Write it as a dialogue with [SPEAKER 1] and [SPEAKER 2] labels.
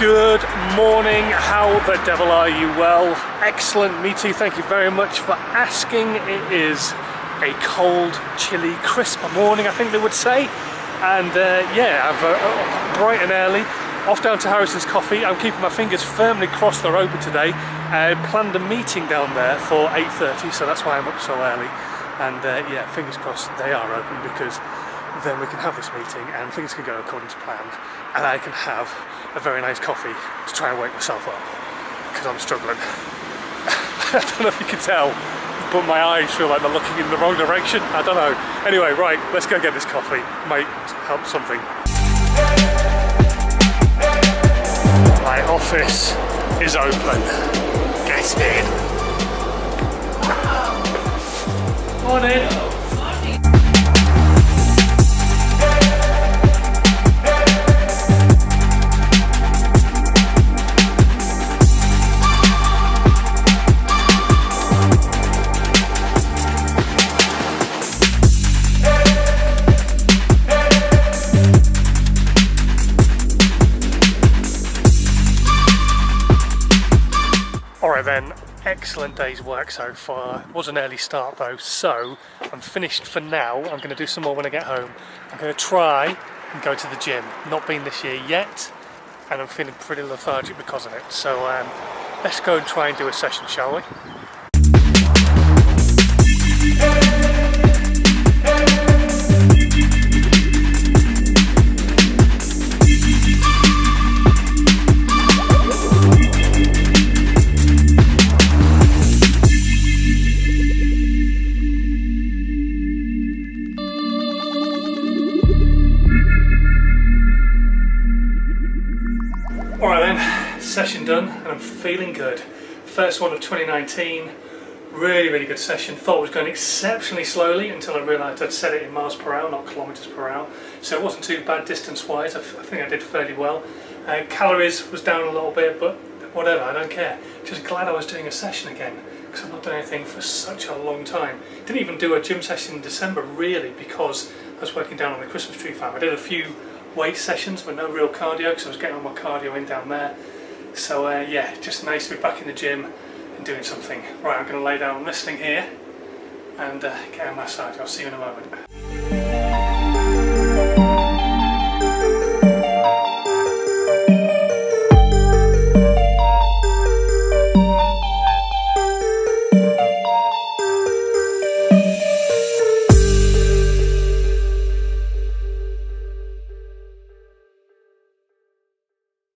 [SPEAKER 1] Good morning, how the devil are you? Well, excellent, me too, thank you very much for asking. It is a cold, chilly, crisp morning, I think they would say. And yeah, I've bright and early, off down to Harrison's Coffee. I'm keeping my fingers firmly crossed they're open today. I planned a meeting down there for 8:30, so that's why I'm up so early. And yeah, fingers crossed they are open, because then we can have this meeting and things can go according to plan, and I can have a very nice coffee to try and wake myself up, because I'm struggling. I don't know if you can tell, but my eyes feel like they're looking in the wrong direction. I don't know. Anyway, right, let's go get this coffee. Might help something. My office is open. Get in. Morning. Alright then, excellent day's work so far. It was an early start though, so I'm finished for now. I'm going to do some more when I get home. I'm going to try and go to the gym. Not been this year yet, and I'm feeling pretty lethargic because of it. So let's go and try and do a session, shall we? Alright then, session done and I'm feeling good. First one of 2019, really good session. Thought it was going exceptionally slowly until I realised I'd set it in miles per hour, not kilometres per hour. So it wasn't too bad distance wise, I think I did fairly well. Calories was down a little bit, but whatever, I don't care. Just glad I was doing a session again, because I've not done anything for such a long time. Didn't even do a gym session in December really, because I was working down on the Christmas tree farm. I did a few weight sessions but no real cardio, because I was getting all my cardio in down there. So yeah, just nice to be back in the gym and doing something. Right, I'm going to lay down listening here and get a massage. I'll see you in a moment.